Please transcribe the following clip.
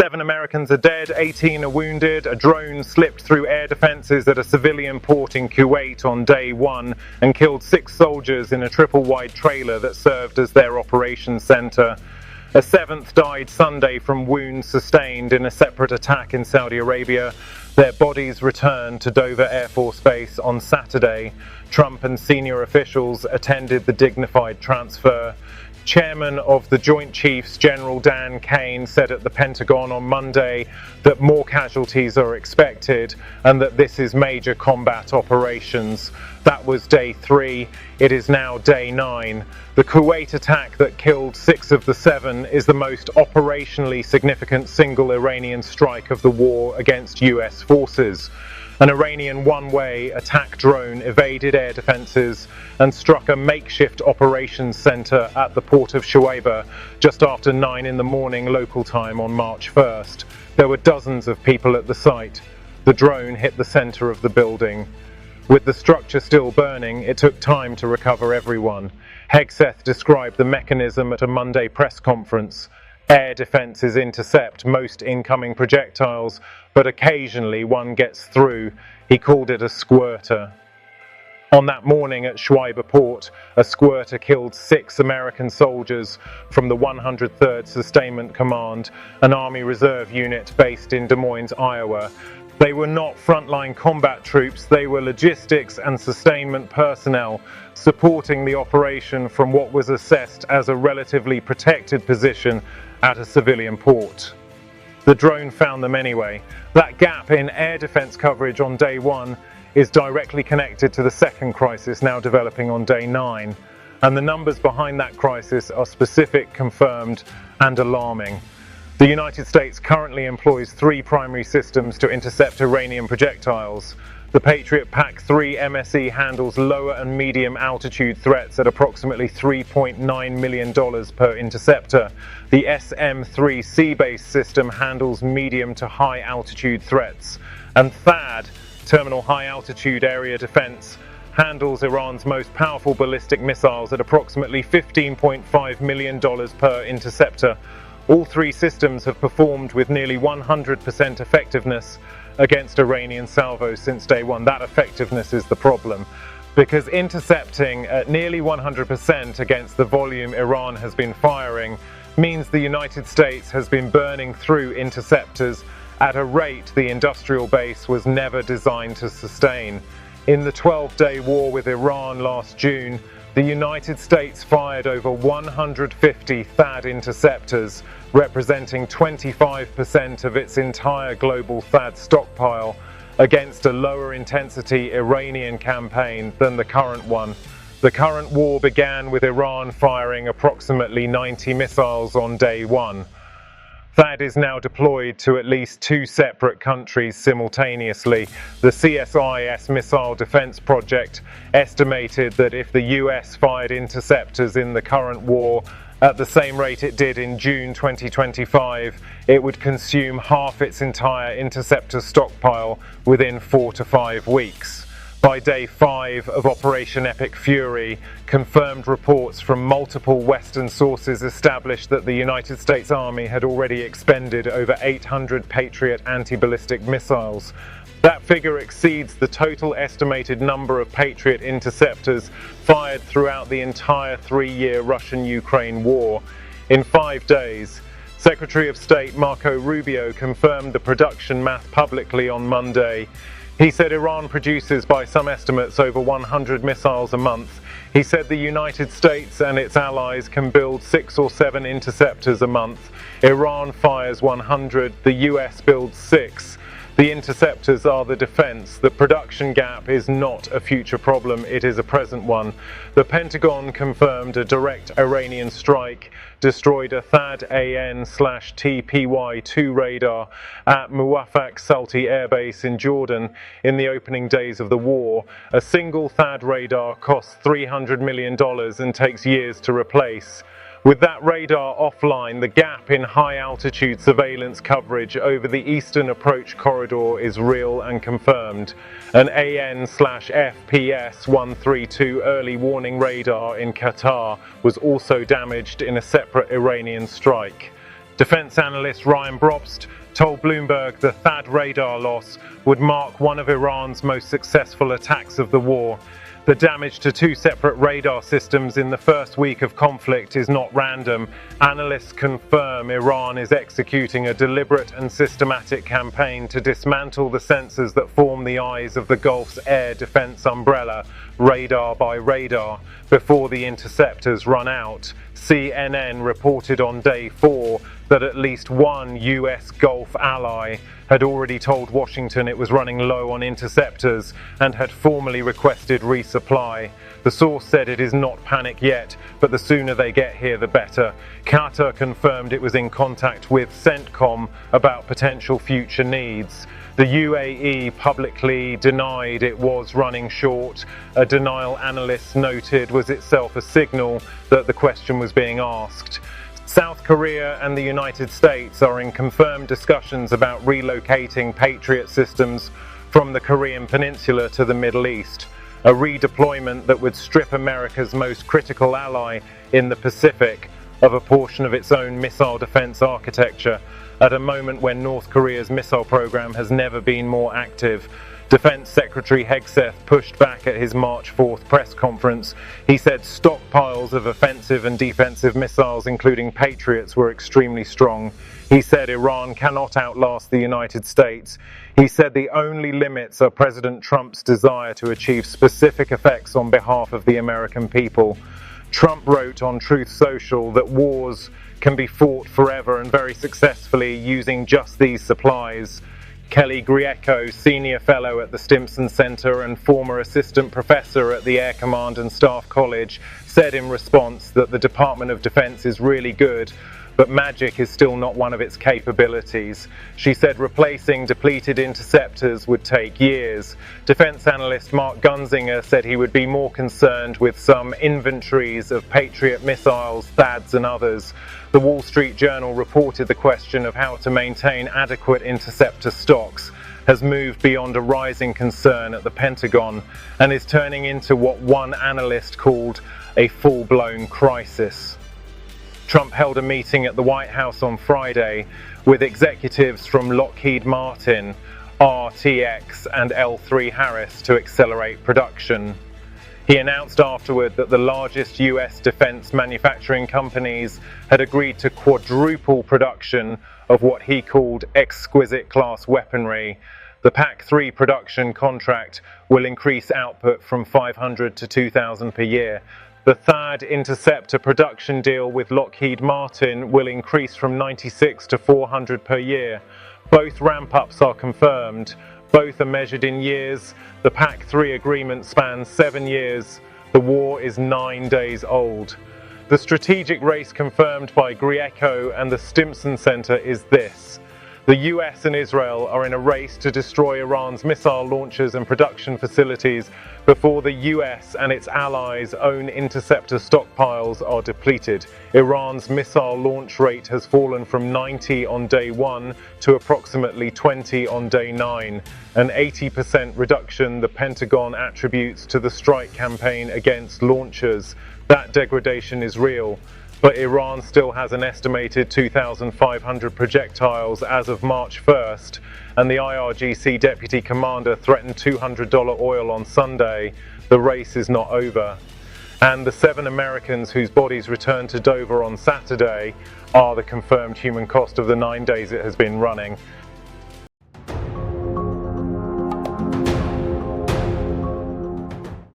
7 Americans are dead, 18 are wounded. A drone slipped through air defenses at a civilian port in Kuwait on day 1 and killed 6 soldiers in a triple-wide trailer that served as their operations center. A 7th died Sunday from wounds sustained in a separate attack in Saudi Arabia. Their bodies returned to Dover Air Force Base on Saturday. Trump and senior officials attended the dignified transfer. Chairman of the Joint Chiefs, General Dan Kane, said at the Pentagon on Monday that more casualties are expected and that this is major combat operations. That was day 3. It is now day 9. The Kuwait attack that killed 6 of the 7 is the most operationally significant single Iranian strike of the war against US forces. An Iranian one-way attack drone evaded air defenses and struck a makeshift operations center at the port of Shuaibah just after 9 in the morning local time on March 1st. There were dozens of people at the site. The drone hit the center of the building. With the structure still burning, it took time to recover everyone. Hegseth described the mechanism at a Monday press conference. Air defenses intercept most incoming projectiles, but occasionally one gets through. He called it a squirter. On that morning at Shuaibah Port, a squirter killed 6 American soldiers from the 103rd Sustainment Command, an Army Reserve unit based in Des Moines, Iowa. They were not frontline combat troops, they were logistics and sustainment personnel supporting the operation from what was assessed as a relatively protected position at a civilian port. The drone found them anyway. That gap in air defense coverage on day 1 is directly connected to the second crisis now developing on day 9, and the numbers behind that crisis are specific, confirmed, and alarming. The United States currently employs 3 primary systems to intercept Iranian projectiles. The Patriot PAC-3 MSE handles lower and medium altitude threats at approximately $3.9 million per interceptor. The SM-3 sea-based system handles medium to high altitude threats. And THAAD, Terminal High Altitude Area Defense, handles Iran's most powerful ballistic missiles at approximately $15.5 million per interceptor. All 3 systems have performed with nearly 100% effectiveness against Iranian salvos since day 1. That effectiveness is the problem, because intercepting at nearly 100% against the volume Iran has been firing means the United States has been burning through interceptors at a rate the industrial base was never designed to sustain. In the 12-day war with Iran last June, the United States fired over 150 THAAD interceptors, representing 25% of its entire global THAAD stockpile, against a lower intensity Iranian campaign than the current one. The current war began with Iran firing approximately 90 missiles on day 1. THAAD is now deployed to at least 2 separate countries simultaneously. The CSIS Missile Defense Project estimated that if the US fired interceptors in the current war at the same rate it did in June 2025, it would consume half its entire interceptor stockpile within 4 to 5 weeks. By day 5 of Operation Epic Fury, confirmed reports from multiple Western sources established that the United States Army had already expended over 800 Patriot anti-ballistic missiles. That figure exceeds the total estimated number of Patriot interceptors fired throughout the entire 3-year Russian-Ukraine war. In 5 days, Secretary of State Marco Rubio confirmed the production math publicly on Monday. He said Iran produces, by some estimates, over 100 missiles a month. He said the United States and its allies can build 6 or 7 interceptors a month. Iran fires 100, the US builds 6. The interceptors are the defense. The production gap is not a future problem, it is a present one. The Pentagon confirmed a direct Iranian strike destroyed a THAAD AN/TPY-2 radar at Muwafaq Salti Air Base in Jordan in the opening days of the war. A single THAAD radar costs $300 million and takes years to replace. With that radar offline, the gap in high-altitude surveillance coverage over the eastern approach corridor is real and confirmed. An AN/FPS-132 early warning radar in Qatar was also damaged in a separate Iranian strike. Defense analyst Ryan Brobst told Bloomberg the THAAD radar loss would mark one of Iran's most successful attacks of the war. The damage to two separate radar systems in the first week of conflict is not random. Analysts confirm Iran is executing a deliberate and systematic campaign to dismantle the sensors that form the eyes of the Gulf's air defense umbrella, radar by radar, before the interceptors run out. CNN reported on day 4 that at least one US Gulf ally had already told Washington it was running low on interceptors and had formally requested resupply. The source said it is not panic yet, but the sooner they get here the better. Qatar confirmed it was in contact with CENTCOM about potential future needs. The UAE publicly denied it was running short. A denial analysts noted was itself a signal that the question was being asked. South Korea and the United States are in confirmed discussions about relocating Patriot systems from the Korean Peninsula to the Middle East, a redeployment that would strip America's most critical ally in the Pacific of a portion of its own missile defense architecture, at a moment when North Korea's missile program has never been more active. Defense Secretary Hegseth pushed back at his March 4th press conference. He said stockpiles of offensive and defensive missiles, including Patriots, were extremely strong. He said Iran cannot outlast the United States. He said the only limits are President Trump's desire to achieve specific effects on behalf of the American people. Trump wrote on Truth Social that wars can be fought forever and very successfully using just these supplies. Kelly Grieco, senior fellow at the Stimson Center and former assistant professor at the Air Command and Staff College, said in response that the Department of Defense is really good, but magic is still not one of its capabilities. She said replacing depleted interceptors would take years. Defense analyst Mark Gunzinger said he would be more concerned with some inventories of Patriot missiles, THAADs and others. The Wall Street Journal reported the question of how to maintain adequate interceptor stocks has moved beyond a rising concern at the Pentagon and is turning into what one analyst called a full-blown crisis. Trump held a meeting at the White House on Friday with executives from Lockheed Martin, RTX and L3 Harris to accelerate production. He announced afterward that the largest US defense manufacturing companies had agreed to quadruple production of what he called exquisite class weaponry. The PAC-3 production contract will increase output from 500 to 2,000 per year. The THAAD interceptor production deal with Lockheed Martin will increase from 96 to 400 per year. Both ramp-ups are confirmed. Both are measured in years. The PAC-3 agreement spans 7 years. The war is 9 days old. The strategic race confirmed by Grieco and the Stimson Center is this. The US and Israel are in a race to destroy Iran's missile launchers and production facilities before the US and its allies' own interceptor stockpiles are depleted. Iran's missile launch rate has fallen from 90 on day 1 to approximately 20 on day 9, an 80% reduction the Pentagon attributes to the strike campaign against launchers. That degradation is real. But Iran still has an estimated 2,500 projectiles as of March 1st, and the IRGC deputy commander threatened $200 oil on Sunday. The race is not over. And the 7 Americans whose bodies returned to Dover on Saturday are the confirmed human cost of the 9 days it has been running.